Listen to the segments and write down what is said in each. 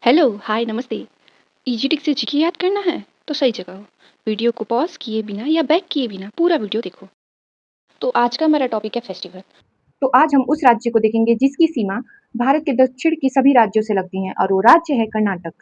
Hello, हाय, नमस्ते। Easy trick से GK याद करना है? तो सही जगह हो। वीडियो को पॉज़ किए बिना या बैक किए बिना पूरा वीडियो देखो। तो आज का हमारा टॉपिक है फेस्टिवल। तो आज हम उस राज्य को देखेंगे जिसकी सीमा भारत के दक्षिण की सभी राज्यों से लगती है और वो राज्य है कर्नाटक।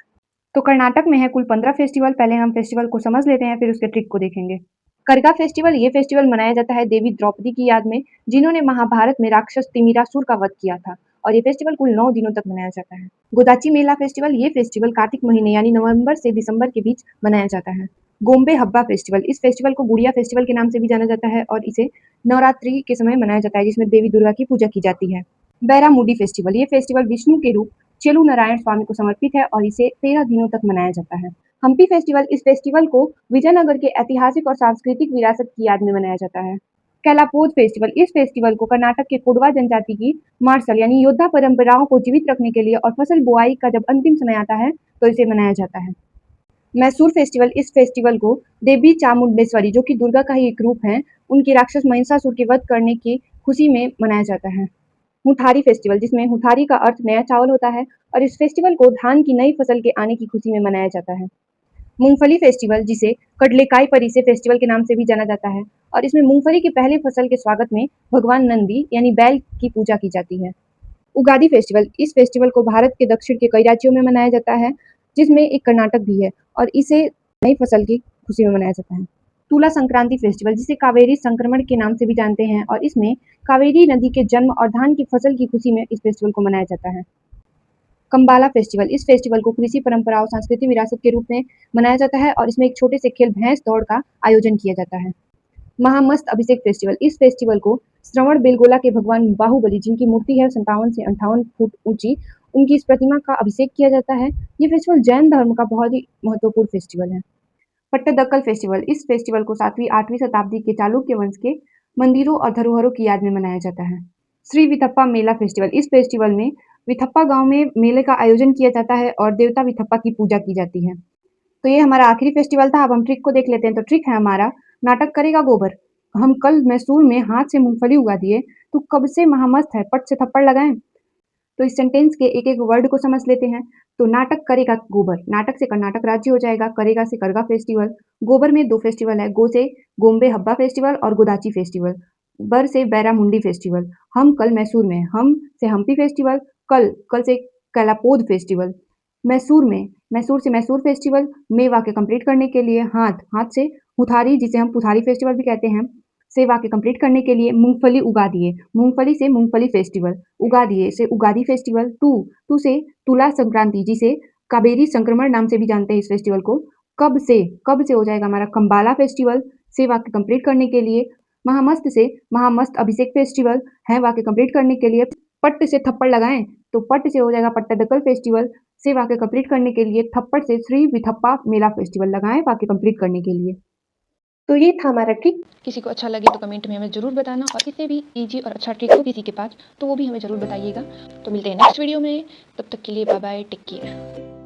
तो कर्नाटक में है कुल 15 फेस्टिवल। पहले हम फेस्टिवल को समझ लेते हैं, फिर उसके ट्रिक को देखेंगे। करगा फेस्टिवल, ये फेस्टिवल मनाया जाता है देवी द्रौपदी की याद में, जिन्होंने महाभारत में राक्षस तिमिरासुर का वध किया था। और ये फेस्टिवल कुल 9 दिनों तक मनाया जाता है। गोदाची मेला फेस्टिवल, ये फेस्टिवल कार्तिक महीने यानी नवंबर से दिसंबर के बीच मनाया जाता है। गोम्बे हब्बा फेस्टिवल, इस फेस्टिवल को गुड़िया फेस्टिवल के नाम से भी जाना जाता है और इसे नवरात्रि के समय मनाया जाता है, जिसमें देवी दुर्गा की पूजा की जाती है। बैरामुडी फेस्टिवल, ये फेस्टिवल विष्णु के रूप चेलू नारायण स्वामी को समर्पित है और इसे 13 दिनों तक मनाया जाता है। हम्पी फेस्टिवल, इस फेस्टिवल को विजयनगर के ऐतिहासिक और सांस्कृतिक विरासत की याद में मनाया जाता है। कैलापोद फेस्टिवल, इस फेस्टिवल को कर्नाटक के कोडवा जनजाति की मार्शल यानी योद्धा परंपराओं को जीवित रखने के लिए और फसल बुआई का जब अंतिम समय आता है तो इसे मनाया जाता है। मैसूर फेस्टिवल, इस फेस्टिवल को देवी चामुंडेश्वरी, जो कि दुर्गा का ही एक रूप है, उनके राक्षस महिषासुर के वध करने की खुशी में मनाया जाता है। हुथारी फेस्टिवल, जिसमें हुथारी का अर्थ नया चावल होता है और इस फेस्टिवल को धान की नई फसल के आने की खुशी में मनाया जाता है। मूंगफली फेस्टिवल, जिसे कडलेकाई परिसे फेस्टिवल के नाम से भी जाना जाता है और इसमें मूंगफली के पहले फसल के स्वागत में भगवान नंदी यानी बैल की पूजा की जाती है। उगादी फेस्टिवल, इस फेस्टिवल को भारत के दक्षिण के कई राज्यों में मनाया जाता है, जिसमें एक कर्नाटक भी है और इसे नई फसल की खुशी में मनाया जाता है। तुला संक्रांति फेस्टिवल, जिसे कावेरी संक्रमण के नाम से भी जानते हैं और इसमें कावेरी नदी के जन्म और धान की फसल की खुशी में इस फेस्टिवल को मनाया जाता है। कंबाला फेस्टिवल, इस फेस्टिवल को कृषि परंपरा और सांस्कृतिक विरासत के रूप में मनाया जाता है और इसमें एक छोटे से खेल भैंस दौड़ का आयोजन किया जाता है। महामस्त अभिषेक फेस्टिवल, इस फेस्टिवल को श्रवण बेलगोला के भगवान बाहुबली, जिनकी मूर्ति है 57 से 58 फुट ऊंची, उनकी इस प्रतिमा का अभिषेक किया जाता है। ये फेस्टिवल जैन धर्म का बहुत ही महत्वपूर्ण फेस्टिवल है। पट्टदकल फेस्टिवल, इस फेस्टिवल को 7वीं 8वीं शताब्दी के चालुक्य वंश के मंदिरों और धरोहरों की याद में मनाया जाता है। श्री विथप्पा मेला फेस्टिवल, इस फेस्टिवल में विथप्पा गांव में मेले का आयोजन किया जाता है और देवता विथप्पा की पूजा की जाती है। तो ये हमारा आखिरी फेस्टिवल था। अब हम ट्रिक को देख लेते हैं। तो ट्रिक है हमारा, नाटक करेगा गोबर। हम कल मैसूर में हाथ से मूंगफली उगा दिए, तू कब से महामस्त है, पट से थप्पड़ लगाएं। तो इस सेंटेंस के एक एक वर्ड को समझ लेते हैं। तो नाटक करेगा गोबर, नाटक से कर्नाटक राज्य हो जाएगा, करेगा से करगा फेस्टिवल, गोबर में दो फेस्टिवल है, गो से गोम्बे हब्बा फेस्टिवल और गोदाची फेस्टिवल, बर से बैरामुंडी फेस्टिवल, हम कल मैसूर में, हम से हम्पी फेस्टिवल, कल कल से कैलापोद फेस्टिवल, मैसूर में, मैसूर से मैसूर फेस्टिवल, में वाक्य कंप्लीट करने के लिए हाथ, हाथ से हुथारी, जिसे हम पुथारी फेस्टिवल भी कहते हैं, से वाक्य कंप्लीट करने के लिए मूंगफली उगा दिए, मूंगफली से मूंगफली फेस्टिवल, उगा दिए से उगादी फेस्टिवल, टू से तुला संक्रांति, जिसे कावेरी संक्रमण नाम से भी जानते हैं इस फेस्टिवल को, कब से हो जाएगा हमारा कंबाला फेस्टिवल, से वाक्य कंप्लीट करने के लिए, महामस्त से महामस्त अभिषेक फेस्टिवल है वाक्य कंप्लीट करने के लिए, पट्ट से थप्पड़ लगाएं, तो पट्ट से हो जाएगा पट्टदकल फेस्टिवल, से वाक्य कंप्लीट करने के लिए थप्पड़ से श्री विथप्पा मेला फेस्टिवल लगाएं वाक्य कंप्लीट करने के लिए। तो ये था हमारा ट्रिक। किसी को अच्छा लगे तो कमेंट में हमें ज़रूर बताना और किसी भी ईजी और अच्छा ट्रिक हो किसी के पास तो वो भी हमें ज़रूर बताइएगा। तो मिलते हैं नेक्स्ट वीडियो में, तब तक के लिए बाय बाय, टेक केयर।